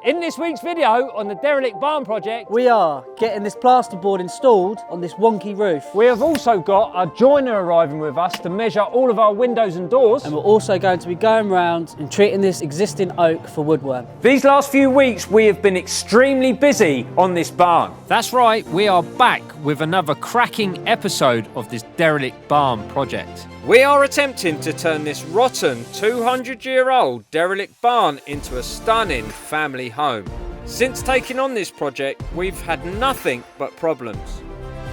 In this week's video on the Derelict Barn Project, we are getting this plasterboard installed on this wonky roof. We have also got a joiner arriving with us to measure all of our windows and doors. And we're also going to be going around and treating this existing oak for woodwork. These last few weeks we have been extremely busy on this barn. That's right, we are back with another cracking episode of this Derelict Barn Project. We are attempting to turn this rotten 200-year-old derelict barn into a stunning family home. Since taking on this project, we've had nothing but problems.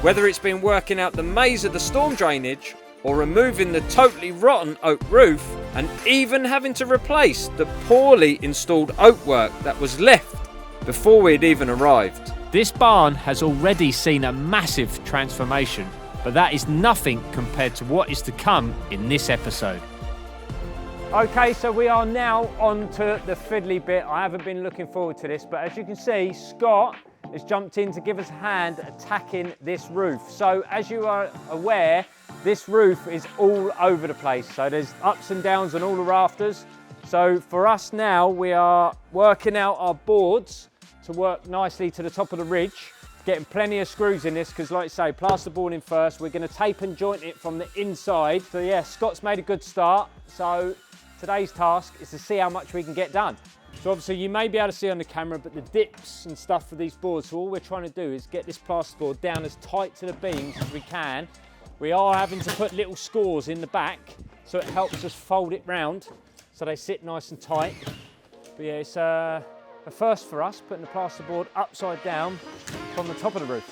Whether it's been working out the maze of the storm drainage, or removing the totally rotten oak roof, and even having to replace the poorly installed oak work that was left before we'd even arrived. This barn has already seen a massive transformation, but that is nothing compared to what is to come in this episode. Okay, so we are now on to the fiddly bit. I haven't been looking forward to this, but as you can see, Scott has jumped in to give us a hand attacking this roof. So as you are aware, this roof is all over the place. So there's ups and downs on all the rafters. So for us now, we are working out our boards to work nicely to the top of the ridge. Getting plenty of screws in this because, like I say, plasterboard in first. We're going to tape and joint it from the inside. So yeah, Scott's made a good start. So today's task is to see how much we can get done. So obviously you may be able to see on the camera, but the dips and stuff for these boards, so all we're trying to do is get this plasterboard down as tight to the beams as we can. We are having to put little scores in the back so it helps us fold it round so they sit nice and tight. But yeah, it's a first for us, putting the plasterboard upside down from the top of the roof.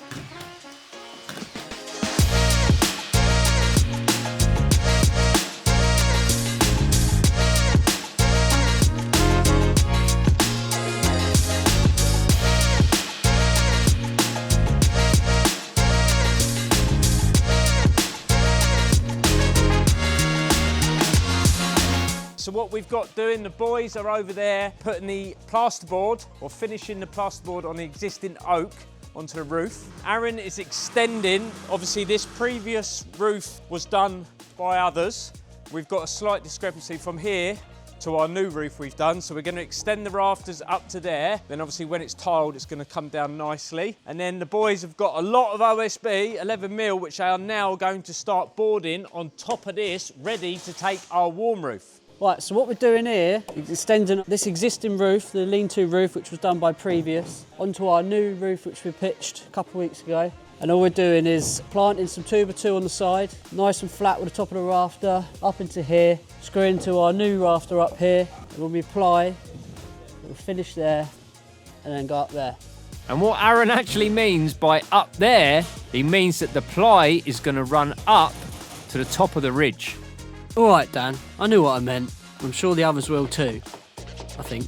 So what we've got doing, the boys are over there putting the plasterboard or finishing the plasterboard on the existing oak onto the roof. Aaron is extending, obviously this previous roof was done by others. We've got a slight discrepancy from here to our new roof we've done. So we're going to extend the rafters up to there. Then obviously when it's tiled, it's going to come down nicely. And then the boys have got a lot of OSB, 11mm, which they are now going to start boarding on top of this, ready to take our warm roof. Right, so what we're doing here is extending this existing roof, the lean-to roof, which was done by previous, onto our new roof, which we pitched a couple of weeks ago. And all we're doing is planting some 2x2 on the side, nice and flat with the top of the rafter, up into here, screw into our new rafter up here. And when we apply, we'll finish there and then go up there. And what Aaron actually means by up there, he means that the ply is going to run up to the top of the ridge. All right, Dan, I knew what I meant. I'm sure the others will too, I think.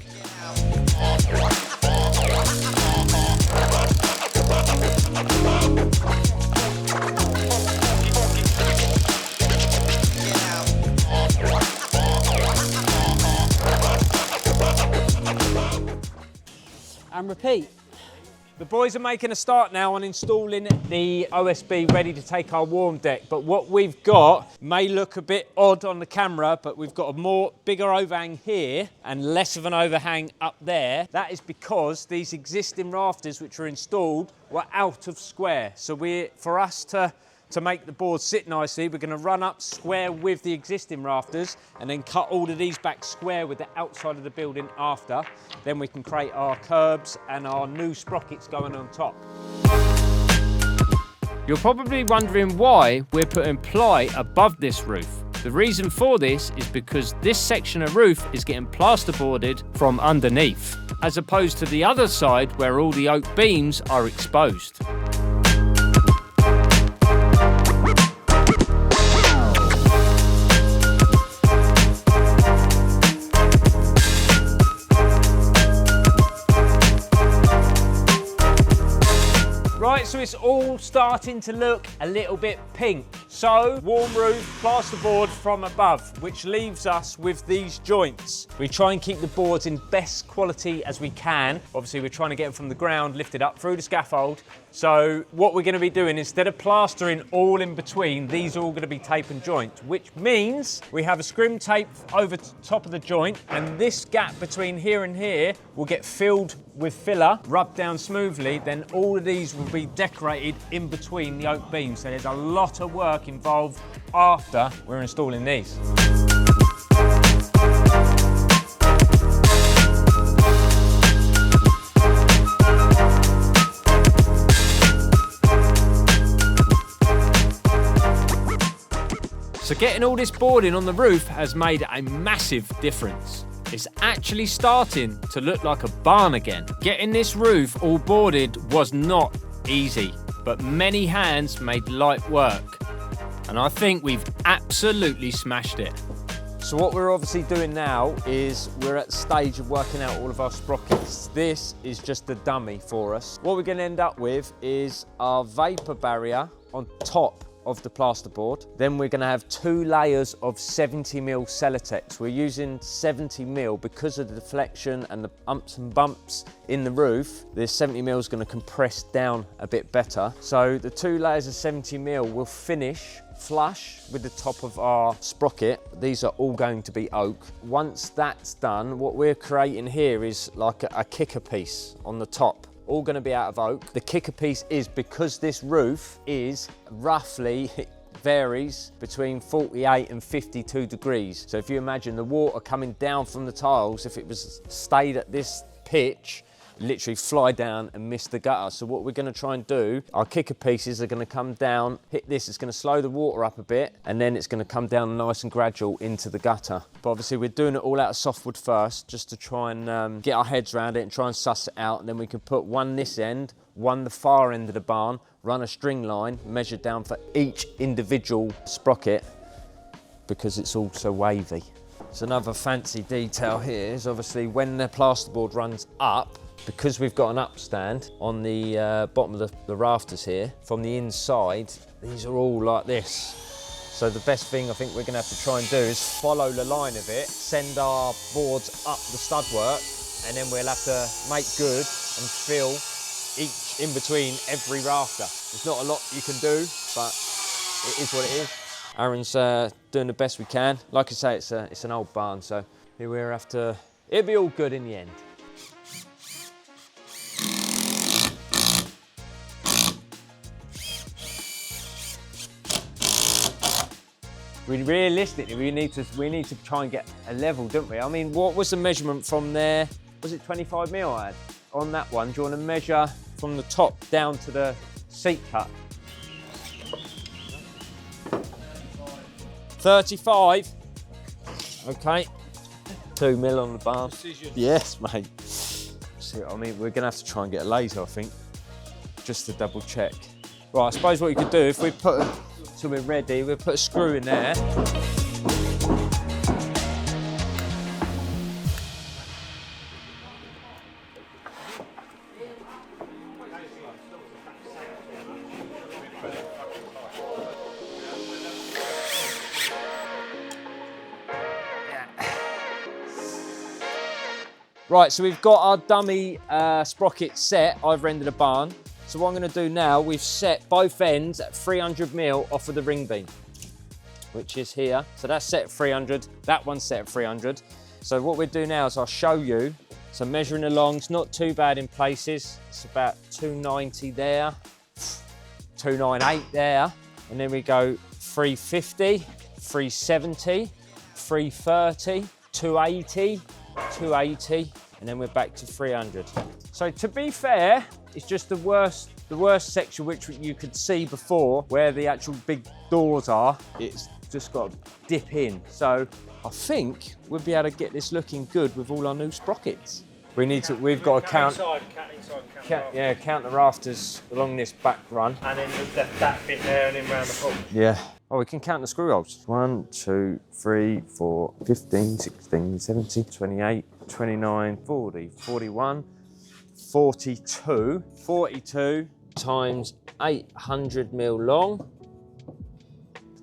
And repeat. The boys are making a start now on installing the OSB ready to take our warm deck, but what we've got may look a bit odd on the camera, but we've got a bigger overhang here and less of an overhang up there. That is because these existing rafters which are installed were out of square. So for us to make the board sit nicely, we're going to run up square with the existing rafters and then cut all of these back square with the outside of the building after. Then we can create our curbs and our new sprockets going on top. You're probably wondering why we're putting ply above this roof. The reason for this is because this section of roof is getting plasterboarded from underneath, as opposed to the other side where all the oak beams are exposed. Right, so it's all starting to look a little bit pink. So, warm roof, plasterboard from above, which leaves us with these joints. We try and keep the boards in best quality as we can. Obviously, we're trying to get them from the ground, lifted up through the scaffold. So what we're going to be doing, instead of plastering all in between, these are all going to be tape and joint, which means we have a scrim tape over top of the joint, and this gap between here and here will get filled with filler, rubbed down smoothly, then all of these will be decorated in between the oak beams. So there's a lot of work involved after we're installing these. So getting all this boarding on the roof has made a massive difference. It's actually starting to look like a barn again. Getting this roof all boarded was not easy, but many hands made light work. And I think we've absolutely smashed it. So what we're obviously doing now is we're at the stage of working out all of our sprockets. This is just a dummy for us. What we're going to end up with is our vapor barrier on top of the plasterboard. Then we're going to have 2 layers of 70mm Celotex. We're using 70mm because of the deflection and the umps and bumps in the roof. This 70mm is going to compress down a bit better. So the 2 layers of 70mm will finish flush with the top of our sprocket. These are all going to be oak. Once that's done, what we're creating here is like a kicker piece on the top. All going to be out of oak. The kicker piece is because this roof is roughly, it varies between 48 and 52 degrees. So if you imagine the water coming down from the tiles, if it was stayed at this pitch, literally fly down and miss the gutter. So what we're going to try and do, our kicker pieces are going to come down, hit this, it's going to slow the water up a bit, and then it's going to come down nice and gradual into the gutter. But obviously we're doing it all out of softwood first, just to try and get our heads around it and try and suss it out, and then we can put one this end, one the far end of the barn, run a string line, measure down for each individual sprocket, because it's all so wavy. So another fancy detail here is obviously when the plasterboard runs up, because we've got an upstand on the bottom of the rafters here, from the inside, these are all like this. So the best thing I think we're going to have to try and do is follow the line of it, send our boards up the Studwork, and then we'll have to make good and fill each in between every rafter. There's not a lot you can do, but it is what it is. Aaron's doing the best we can. Like I say, it's an old barn, so here we'll have to, it'll be all good in the end. Realistically, we need to try and get a level, don't we? I mean, what was the measurement from there? Was it 25mm I had on that one? Do you want to measure from the top down to the seat cut? 35. Okay. 2mm on the barn. Precision. Yes, mate. So, I mean, we're going to have to try and get a laser, I think, just to double check. Right, I suppose what you could do, if we put till we're ready, we'll put a screw in there. Right, so we've got our dummy sprocket set. I've rendered a barn. So what I'm going to do now, we've set both ends at 300mm off of the ring beam, which is here. So that's set at 300, that one's set at 300. So what we'll do now is I'll show you. So measuring along, it's not too bad in places. It's about 290 there, 298 there. And then we go 350, 370, 330, 280, 280, and then we're back to 300. So to be fair, it's just the worst section which you could see before, where the actual big doors are. It's just got to dip in. So I think we'll be able to get this looking good with all our new sprockets. We've got to count the rafters along this back run. And then that bit there and then round the hole. Yeah. Oh, we can count the screw holes. 1, 2, 3, 4, 15, 16, 17, 28, 29, 40, 41, 42. 42 times 800mm long.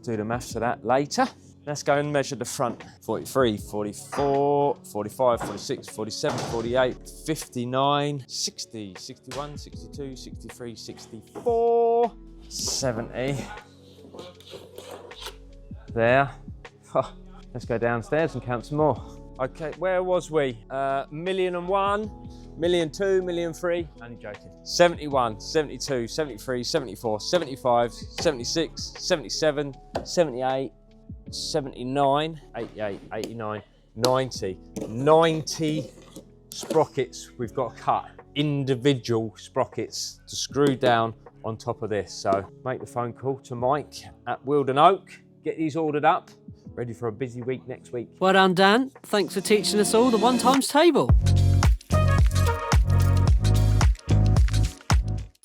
do the maths of that later. Let's go and measure the front. 43, 44, 45, 46, 47, 48, 59, 60, 61, 62, 63, 64, 70. There. Let's go downstairs and count some more. Okay, where was we? 1,000,001, 1,000,002, 1,000,003. Only joking. 71, 72, 73, 74, 75, 76, 77, 78, 79, 88, 89, 90. 90 sprockets we've got to cut. Individual sprockets to screw down on top of this. So make the phone call to Mike at Wilden Oak. Get these ordered up. Ready for a busy week next week. Well done, Dan. Thanks for teaching us all the 1 times table.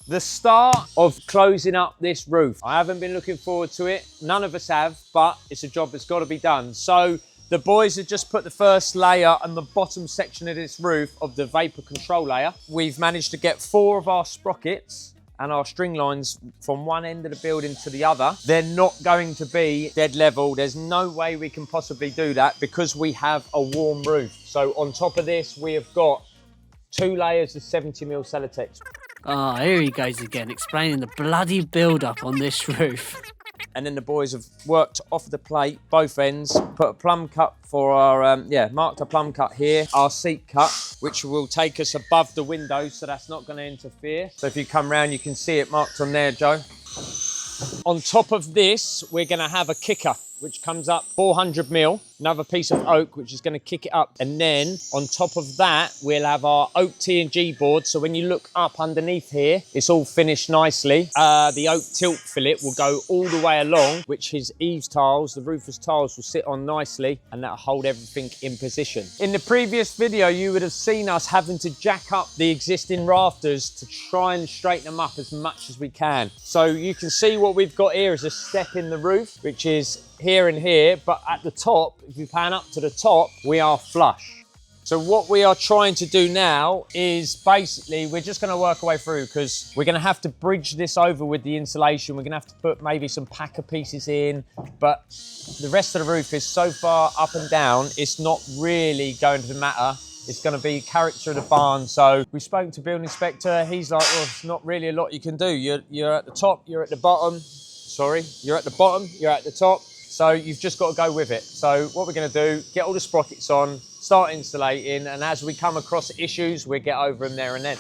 The start of closing up this roof. I haven't been looking forward to it. None of us have, but it's a job that's got to be done. So the boys have just put the first layer on the bottom section of this roof of the vapor control layer. We've managed to get 4 of our sprockets and our string lines from one end of the building to the other. They're not going to be dead level. There's no way we can possibly do that because we have a warm roof. So on top of this, we have got 2 layers of 70mm Celotex. Ah, here he goes again, explaining the bloody build-up on this roof. And then the boys have worked off the plate, both ends, put a plumb cut for our, marked a plumb cut here, our seat cut, which will take us above the windows, so that's not going to interfere. So if you come round, you can see it marked on there, Joe. On top of this, we're going to have a kicker, which comes up 400mm, another piece of oak, which is going to kick it up. And then on top of that, we'll have our oak T&G board. So when you look up underneath here, it's all finished nicely. The oak tilt fillet will go all the way along, which his eaves tiles, the roofer's tiles, will sit on nicely, and that'll hold everything in position. In the previous video, you would have seen us having to jack up the existing rafters to try and straighten them up as much as we can. So you can see what we've got here is a step in the roof, which is here and here, but at the top, if you pan up to the top, we are flush. So what we are trying to do now is basically, we're just going to work our way through because we're going to have to bridge this over with the insulation. We're going to have to put maybe some packer pieces in, but the rest of the roof is so far up and down, it's not really going to matter. It's going to be character of the barn. So we spoke to building inspector. He's like, well, it's not really a lot you can do. You're at the top, you're at the bottom. Sorry, you're at the bottom, you're at the top. So you've just got to go with it. So what we're going to do, get all the sprockets on, start insulating, and as we come across issues, we'll get over them there and then.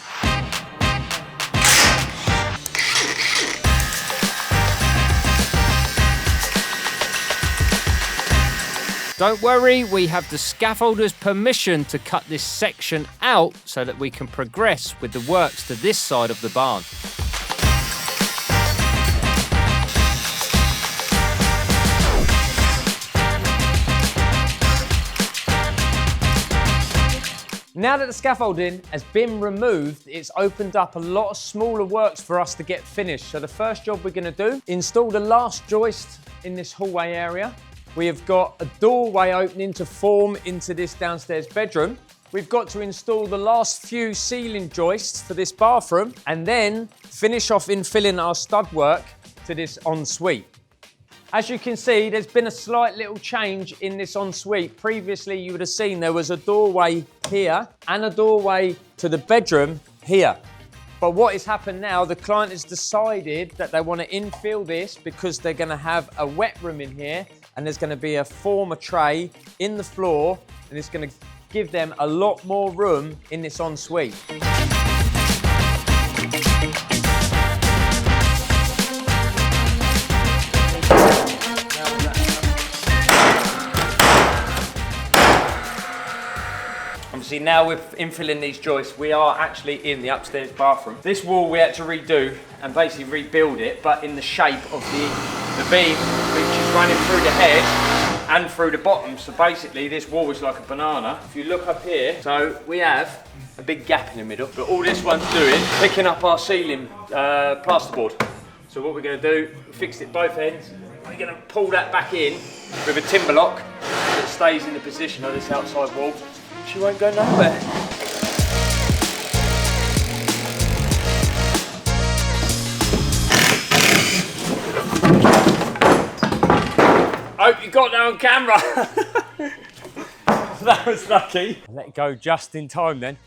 Don't worry, we have the scaffolder's permission to cut this section out so that we can progress with the works to this side of the barn. Now that the scaffolding has been removed, it's opened up a lot of smaller works for us to get finished. So the first job we're going to do, install the last joist in this hallway area. We have got a doorway opening to form into this downstairs bedroom. We've got to install the last few ceiling joists for this bathroom and then finish off infilling our stud work to this ensuite. As you can see, there's been a slight little change in this ensuite. Previously, you would have seen there was a doorway here and a doorway to the bedroom here. But what has happened now, the client has decided that they want to infill this because they're going to have a wet room in here and there's going to be a former tray in the floor and it's going to give them a lot more room in this ensuite. Obviously now we're infilling these joists, we are actually in the upstairs bathroom. This wall we had to redo and basically rebuild it, but in the shape of the beam which is running through the head and through the bottom. So basically this wall is like a banana. If you look up here, so we have a big gap in the middle, but all this one's doing, picking up our ceiling plasterboard. So what we're going to do, we fixed it both ends. We're going to pull that back in with a timber lock that stays in the position of this outside wall. She won't go nowhere. on camera. That was lucky. I let it go just in time then.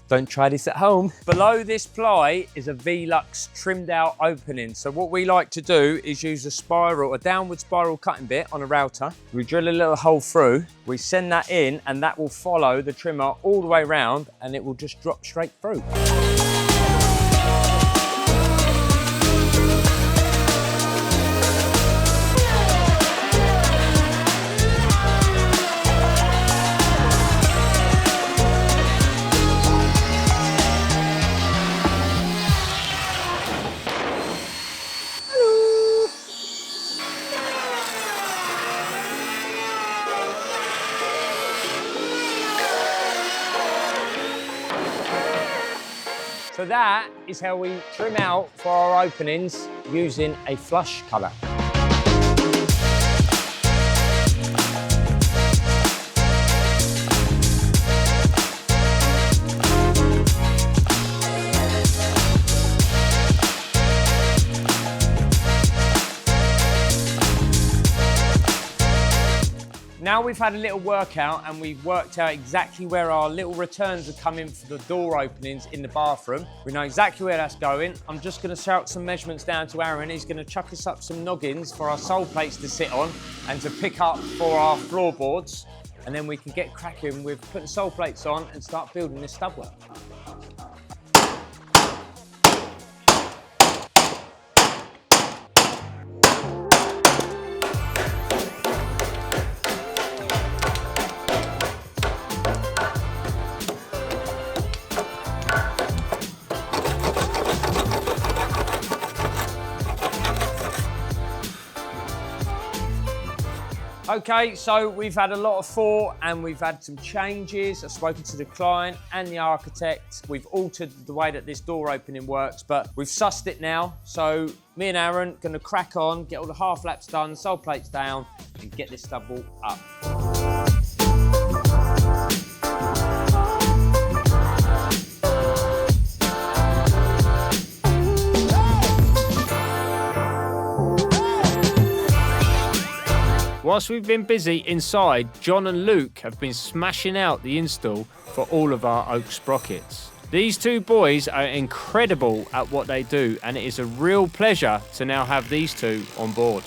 Don't try this at home. Below this ply is a Velux trimmed out opening. So what we like to do is use a downward spiral cutting bit on a router. We drill a little hole through, we send that in, and that will follow the trimmer all the way around, and it will just drop straight through. So that is how we trim out for our openings using a flush cutter. Now we've had a little workout and we've worked out exactly where our little returns are coming for the door openings in the bathroom. We know exactly where that's going. I'm just going to shout some measurements down to Aaron. He's going to chuck us up some noggins for our sole plates to sit on and to pick up for our floorboards. And then we can get cracking with putting sole plates on and start building this stubwork. Okay, so we've had a lot of thought and we've had some changes. I've spoken to the client and the architect. We've altered the way that this door opening works, but we've sussed it now. So me and Aaron are gonna crack on, get all the half laps done, sole plates down, and get this double up. Whilst we've been busy inside, John and Luke have been smashing out the install for all of our oak sprockets. These two boys are incredible at what they do, and it is a real pleasure to now have these two on board.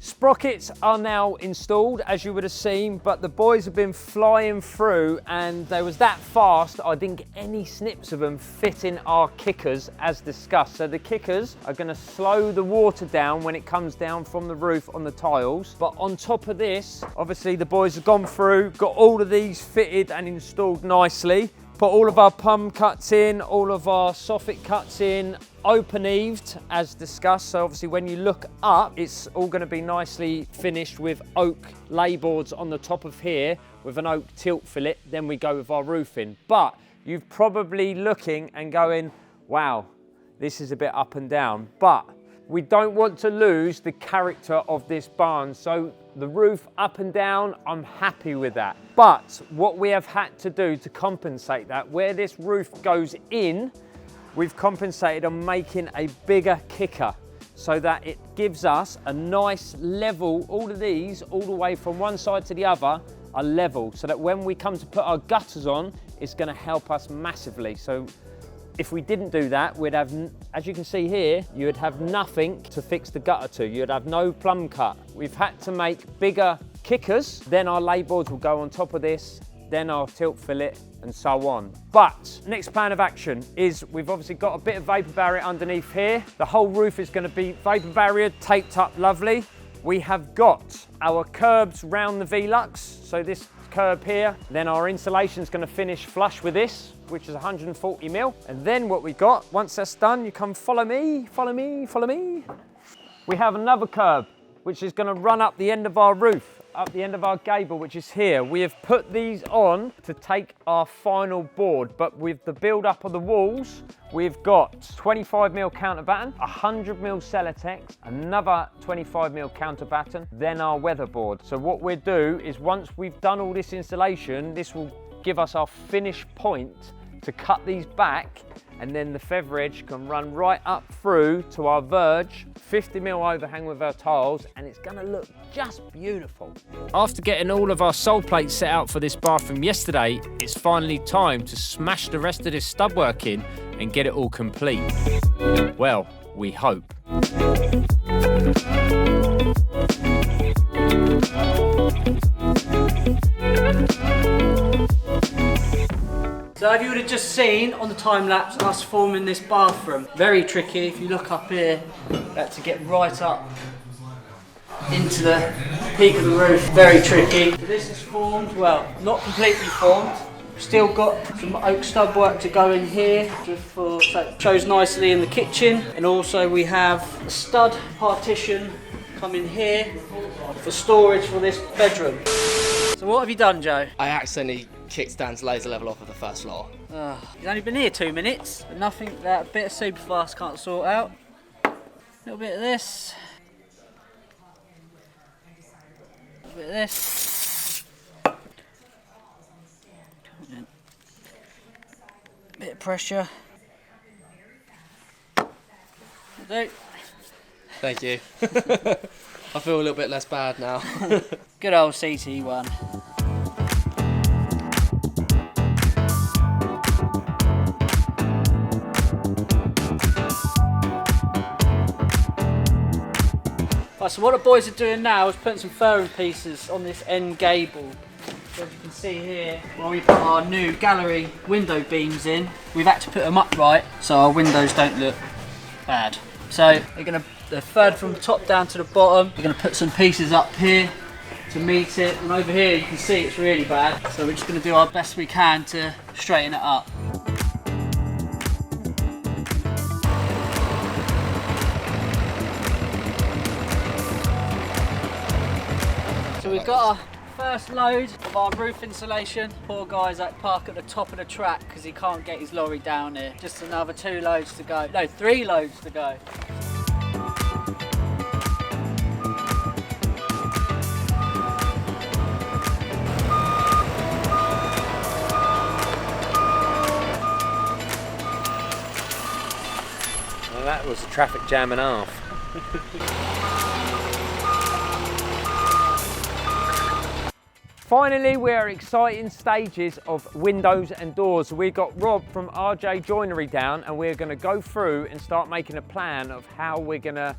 Sprockets are now installed, as you would have seen, but the boys have been flying through and they was that fast I didn't get any snips of them fitting our kickers as discussed. So the kickers are going to slow the water down when it comes down from the roof on the tiles. But on top of this, obviously the boys have gone through, got all of these fitted and installed nicely. Put all of our plumb cuts in, all of our soffit cuts in, open eaved as discussed. So obviously when you look up, it's all going to be nicely finished with oak lay boards on the top of here with an oak tilt fillet. Then we go with our roofing. But you're probably looking and going, wow, this is a bit up and down. But we don't want to lose the character of this barn. So the roof up and down, I'm happy with that. But what we have had to do to compensate that, where this roof goes in, we've compensated on making a bigger kicker so that it gives us a nice level, all of these, all the way from one side to the other, are level, so that when we come to put our gutters on, it's gonna help us massively. So if we didn't do that, we'd have, as you can see here, you'd have nothing to fix the gutter to. You'd have no plumb cut. We've had to make bigger kickers, then our lay boards will go on top of this, then our tilt fillet, and so on. But next plan of action is we've obviously got a bit of vapor barrier underneath here. The whole roof is going to be vapor barrier taped up lovely. We have got our curbs round the Velux, so this curb here, then our insulation is going to finish flush with this, which is 140 mil. And then what we got, once that's done, you come follow me, follow me, follow me. We have another curb, which is going to run up the end of our roof. up the end of our gable, which is here. We have put these on to take our final board, but with the build up of the walls, we've got 25mm counter batten, 100mm Celotex, another 25mm counter batten, then our weatherboard. So what we'll do is once we've done all this installation, this will give us our finish point to cut these back, and then the feather edge can run right up through to our verge, 50mm overhang with our tiles, and it's gonna look just beautiful. After getting all of our sole plates set out for this bathroom yesterday, it's finally time to smash the rest of this stud work in and get it all complete. Well, we hope. So if you would have just seen on the time lapse us forming this bathroom, very tricky. If you look up here, had to get right up into the peak of the roof, very tricky. So this is formed, well, not completely formed. Still got some oak stud work to go in here, so it shows nicely in the kitchen. And also we have a stud partition coming here for storage for this bedroom. So what have you done, Joe? I accidentally kicked Dan's laser level off of the first floor. He's only been here 2 minutes, but nothing that a bit of Superfast can't sort out. A little bit of this. A little bit of this. Bit of pressure. Do. Thank you. I feel a little bit less bad now. Good old CT1. Right, so what the boys are doing now is putting some furring pieces on this end gable. So as you can see here, where we put our new gallery window beams in, we've had to put them upright so our windows don't look bad. So they're third from the top down to the bottom. We're going to put some pieces up here to meet it, and over here you can see it's really bad. So we're just going to do our best we can to straighten it up. So we've got our first load of our roof insulation. Poor guy's at park at the top of the track because he can't get his lorry down here. Just another 2 loads to go. No, 3 loads to go. Well, that was a traffic jam and a half. Finally, we are exciting stages of windows and doors. We've got Rob from RJ Joinery down, and we're going to go through and start making a plan of how we're going to,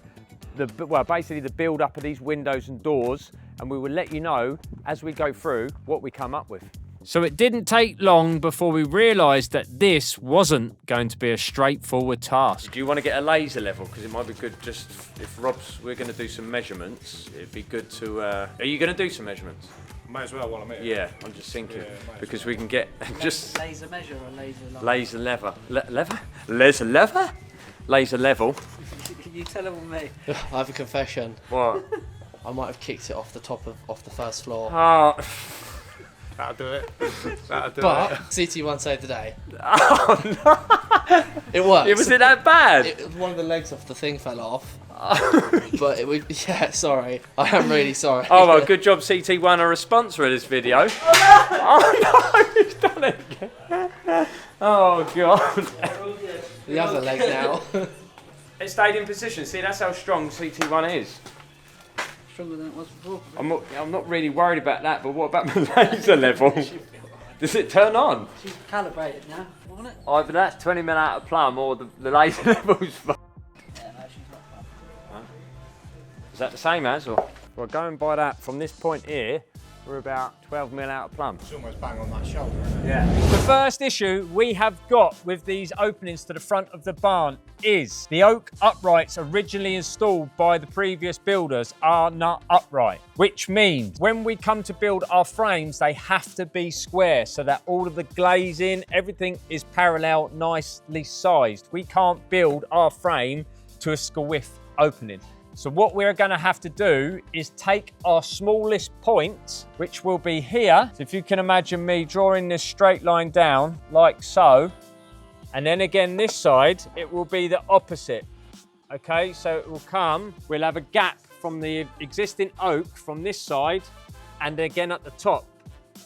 basically the build up of these windows and doors, and we will let you know as we go through what we come up with. So it didn't take long before we realised that this wasn't going to be a straightforward task. Do you want to get a laser level? Because it might be good just, if we're going to do some measurements, it'd be good to, are you going to do some measurements? Might as well while I'm here. Yeah, I'm just thinking, because we can get just... Laser measure or laser line? Laser lever. Lever? Laser lever? Laser level. You tell them on me. I have a confession. What? I might have kicked it off the first floor. Oh. That'll do it. That'll do But it. CT1 saved the day. Oh no! It works. Was it that bad? One of the legs off the thing fell off. But it would, yeah, sorry. I am really sorry. Oh well, good job CT1 are a sponsor of this video. Oh no, you've done it again. Oh god. The other leg now. It stayed in position. See, that's how strong CT1 is. Stronger than it was before. I'm not really worried about that, but what about the laser level? Does it turn on? She's calibrated now, wasn't it? Either that's 20mm out of plumb or the laser level's fine. Yeah, no, she's not fun. Is that the same as, or? Well, going by that, from this point here, we're about 12mm out of plumb. It's almost bang on that shoulder, isn't it? Yeah. The first issue we have got with these openings to the front of the barn is the oak uprights originally installed by the previous builders are not upright, which means when we come to build our frames, they have to be square so that all of the glazing, everything is parallel, nicely sized. We can't build our frame to a squiff opening. So what we're going to have to do is take our smallest point, which will be here. So if you can imagine me drawing this straight line down like so, and then again this side, it will be the opposite. Okay, so it will come, we'll have a gap from the existing oak from this side and again at the top.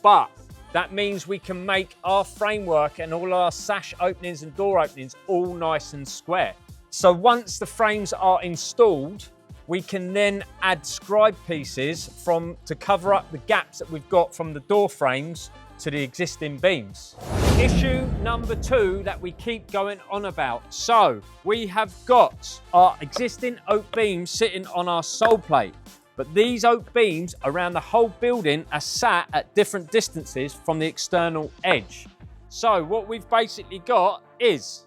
But that means we can make our framework and all our sash openings and door openings all nice and square. So once the frames are installed, we can then add scribe pieces to cover up the gaps that we've got from the door frames to the existing beams. Issue number 2 that we keep going on about. So we have got our existing oak beams sitting on our sole plate, but these oak beams around the whole building are sat at different distances from the external edge. So what we've basically got is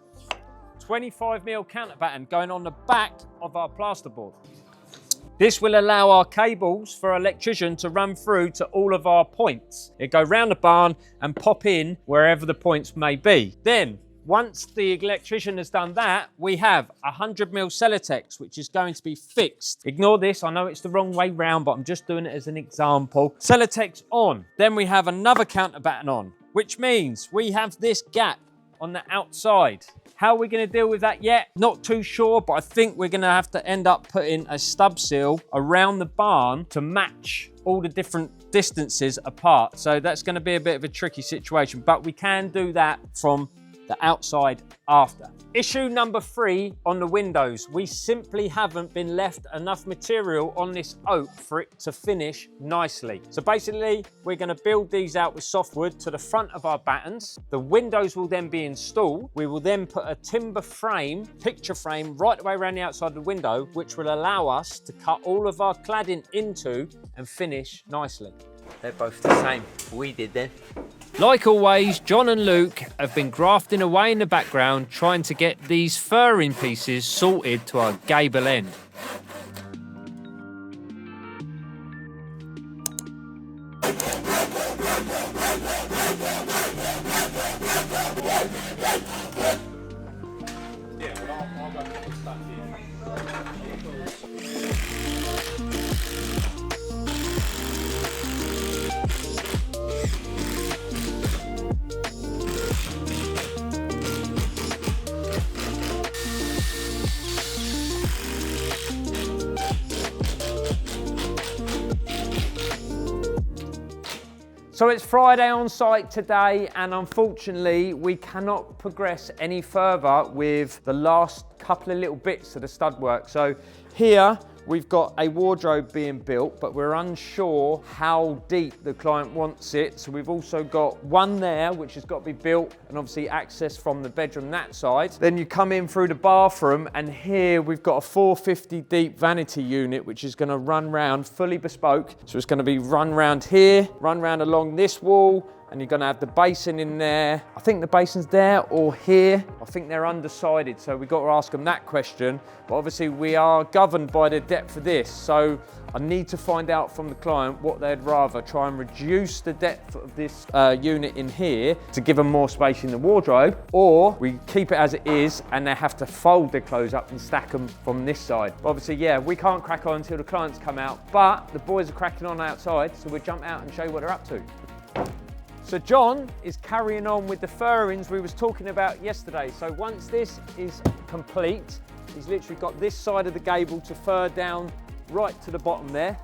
25mm counterbatten going on the back of our plasterboard. This will allow our cables for our electrician to run through to all of our points. It go round the barn and pop in wherever the points may be. Then, once the electrician has done that, we have 100mm Celotex, which is going to be fixed. Ignore this, I know it's the wrong way round, but I'm just doing it as an example. Celotex on. Then we have another counterbatten on, which means we have this gap on the outside. How are we going to deal with that yet? Not too sure, but I think we're going to have to end up putting a stub seal around the barn to match all the different distances apart. So that's going to be a bit of a tricky situation, but we can do that from the outside after. Issue number 3 on the windows. We simply haven't been left enough material on this oak for it to finish nicely. So basically, we're going to build these out with softwood to the front of our battens. The windows will then be installed. We will then put a timber frame, picture frame, right the way around the outside of the window, which will allow us to cut all of our cladding into and finish nicely. They're both the same. We did then. Like always, John and Luke have been grafting away in the background trying to get these furring pieces sorted to our gable end. So it's Friday on site today, and unfortunately we cannot progress any further with the last couple of little bits of the stud work. So here we've got a wardrobe being built, but we're unsure how deep the client wants it. So we've also got one there which has got to be built, and obviously access from the bedroom that side. Then you come in through the bathroom, and here we've got a 450 deep vanity unit which is going to run round, fully bespoke. So it's going to be run round here, run round along this wall, and you're going to have the basin in there. I think the basin's there or here. I think they're undecided, so we've got to ask them that question. But obviously we are governed by the depth of this, so I need to find out from the client what they'd rather. Try and reduce the depth of this unit in here to give them more space in the wardrobe, or we keep it as it is and they have to fold their clothes up and stack them from this side. But obviously, yeah, we can't crack on until the clients come out, but the boys are cracking on outside, so we'll jump out and show you what they're up to. So John is carrying on with the furrings we was talking about yesterday. So once this is complete, he's literally got this side of the gable to fur down right to the bottom there.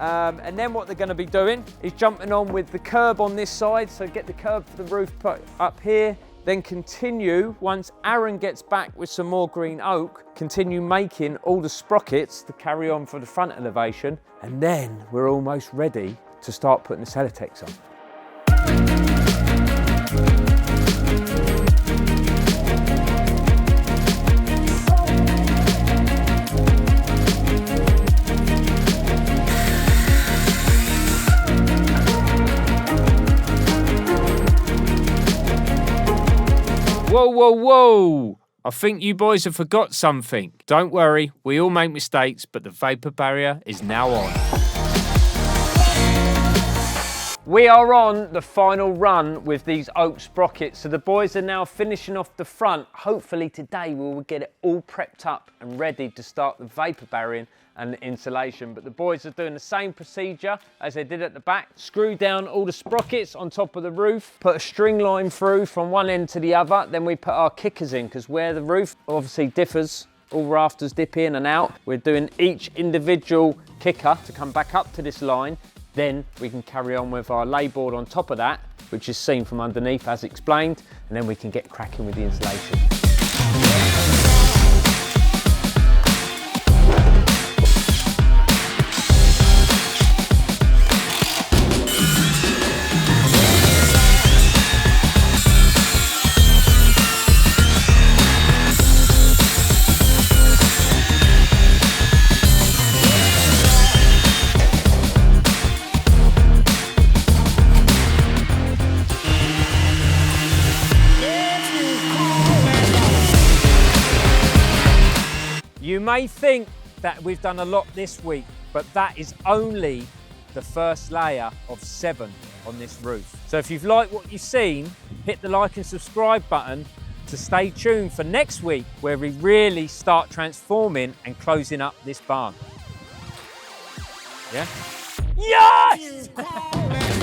And then what they're going to be doing is jumping on with the curb on this side. So get the curb for the roof put up here, then continue, once Aaron gets back with some more green oak, continue making all the sprockets to carry on for the front elevation. And then we're almost ready to start putting the Celotex on. Whoa, whoa, whoa! I think you boys have forgot something. Don't worry, we all make mistakes, but the vapor barrier is now on. We are on the final run with these oak sprockets. So the boys are now finishing off the front. Hopefully today we will get it all prepped up and ready to start the vapor barriering and the insulation. But the boys are doing the same procedure as they did at the back. Screw down all the sprockets on top of the roof, put a string line through from one end to the other. Then we put our kickers in, because where the roof obviously differs, all rafters dip in and out. We're doing each individual kicker to come back up to this line. Then we can carry on with our lay board on top of that, which is seen from underneath as explained, and then we can get cracking with the insulation. You may think that we've done a lot this week, but that is only the first layer of 7 on this roof. So if you've liked what you've seen, hit the like and subscribe button to stay tuned for next week, where we really start transforming and closing up this barn. Yeah? Yes!